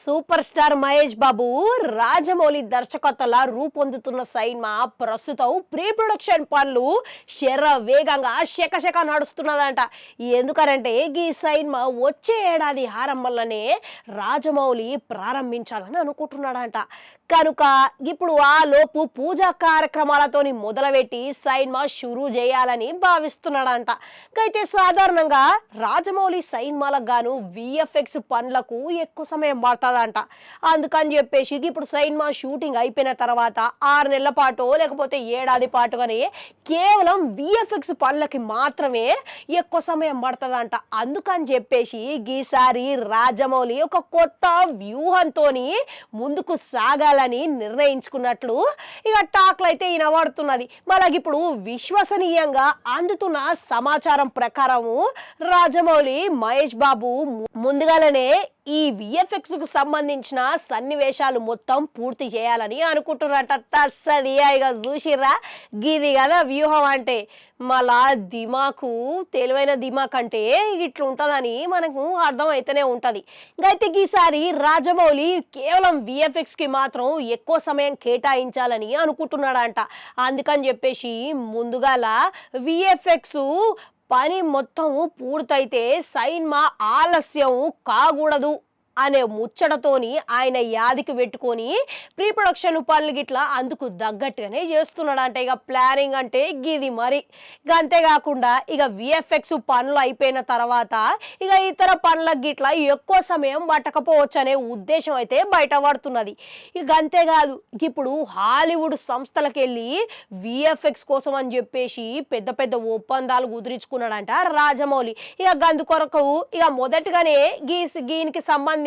Super star Mahesh Babu Rajamouli దర్శకత్వంలో రూపొందుతున్న cinema ప్రస్తుతం ప్రీ ప్రొడక్షన్ పనులు వేగంగా శకశక నడుస్తున్నదంట. ఎందుకనంటే ఈ సినిమా వచ్చే ఏడాది ఆరంభంలోనే రాజమౌళి ప్రారంభించాలని అనుకుంటున్నాడంట. కనుక ఇప్పుడు ఆ లోపు పూజా కార్యక్రమాలతోని మొదలుపెట్టి సినిమా షురూ చేయాలని భావిస్తున్నాడంట. అయితే సాధారణంగా రాజమౌళి సినిమాలకు గాను విఎఫ్ఎక్స్ పనులకు ఎక్కువ సమయం పడుతుందంట. అందుకని చెప్పేసి ఇప్పుడు సినిమా షూటింగ్ అయిపోయిన తర్వాత 6 నెలల పాటు లేకపోతే ఏడాది పాటుగానే కేవలం విఎఫ్ఎక్స్ పనులకి మాత్రమే ఎక్కువ సమయం పడుతుందంట. అందుకని చెప్పేసి ఈసారి రాజమౌళి ఒక కొత్త వ్యూహంతోని ముందుకు సాగాలని నిర్ణయించుకున్నట్లు ఇక టాక్లు అయితే వినబడుతున్నది. మళ్ళీ ఇప్పుడు విశ్వసనీయంగా అందుతున్న సమాచారం ప్రకారము రాజమౌళి మహేష్ బాబు ముందుగానే ఈ విఎఫ్ఎక్స్ కు సంబంధించిన సన్నివేశాలు మొత్తం పూర్తి చేయాలని అనుకుంటున్నారట. తస్సది ఇక చూసిర్రా, గిది కదా వ్యూహం అంటే. మళ్ళా దిమాకు తెలివైన దిమాక్ అంటే ఇట్లుంటుందని మనకు అర్థం అయితేనే ఉంటుంది. అయితే ఈసారి రాజమౌళి కేవలం విఎఫ్ఎక్స్ కి మాత్రం ఎక్కువ సమయం కేటాయించాలని అనుకుంటున్నాడంట. అందుకని చెప్పేసి ముందుగాల విఎఫ్ఎక్స్ పని మొత్తం పూర్తయితే సినిమా ఆలస్యం కాకూడదు అనే ముచ్చటతోని ఆయన యాదికి పెట్టుకొని ప్రీ ప్రొడక్షన్ పనులు గిట్లా అందుకు తగ్గట్టుగానే చేస్తున్నాడంట. ఇక ప్లానింగ్ అంటే గిది మరి. ఇక అంతేకాకుండా ఇక విఎఫ్ఎక్స్ పనులు అయిపోయిన తర్వాత ఇక ఇతర పనులకు గిట్లా ఎక్కువ సమయం పట్టకపోవచ్చు అనే ఉద్దేశం అయితే బయటపడుతున్నది. ఇక అంతేకాదు, ఇప్పుడు హాలీవుడ్ సంస్థలకు వెళ్ళి విఎఫ్ఎక్స్ కోసం అని చెప్పేసి పెద్ద పెద్ద ఒప్పందాలు కుదిరించుకున్నాడంట రాజమౌళి. ఇక గందు కొరకు ఇక మొదటగానే దీనికి సంబంధించిన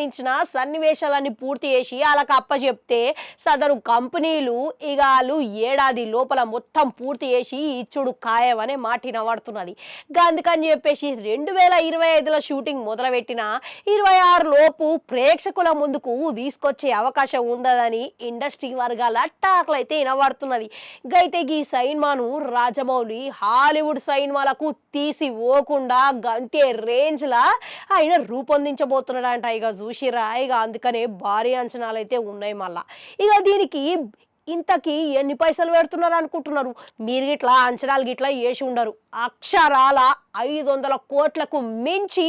సన్నివేశాలన్నీ పూర్తి చేసి వాళ్ళకి అప్పచెప్తే సదరు కంపెనీలు ఇక వాళ్ళు ఏడాది లోపల మొత్తం పూర్తి చేసి ఇచ్చుడు ఖాయమనే మాట వినబడుతున్నది. అందుకని చెప్పేసి 2025లో షూటింగ్ మొదలుపెట్టిన 26 లోపు ప్రేక్షకుల ముందుకు తీసుకొచ్చే అవకాశం ఉందని ఇండస్ట్రీ వర్గాల టాక్లు అయితే వినబడుతున్నది. అయితే ఈ సినిమాను రాజమౌళి హాలీవుడ్ సినిమాలకు తీసి పోకుండా గంతే రేంజ్ లా ఆయన రూపొందించబోతున్నాడంట. ఇక చూసిరా, ఇక అందుకనే భారీ అంచనాలు అయితే ఉన్నాయి. మళ్ళా ఇక దీనికి ఇంతకీ ఎన్ని పైసలు పెడుతున్నారు అనుకుంటున్నారు మీరు? గిట్లా అంచనాలు గిట్లా వేసి ఉండరు. అక్షరాల 500 కోట్లకు మించి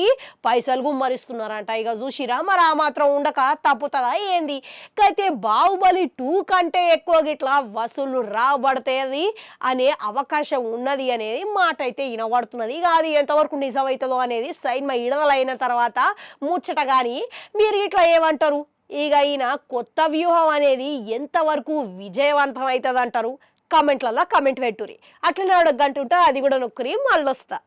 పైసలు గుమ్మరిస్తున్నారంట. ఇక చూసిరా, మరి ఆ మాత్రం ఉండక తప్పుతుందా ఏంది? అయితే బాహుబలి 2 కంటే ఎక్కువ గిట్లా వసూళ్లు రాబడతాయి అనే అవకాశం ఉన్నది అనేది మాట అయితే వినబడుతున్నది. ఇక అది ఎంతవరకు నిజమవుతుందో అనేది సినిమా విడుదలైన తర్వాత ముచ్చట. కానీ మీరు ఇట్లా ఏమంటారు? ఇక ఈయన కొత్త వ్యూహం అనేది ఎంతవరకు విజయవంతం అవుతుంది అంటారు? కామెంట్లలో కామెంట్ పెట్టుర్రి. అట్లనే ఒక గంట ఉంటే అది కూడా నొక్కురి మళ్ళొస్తా.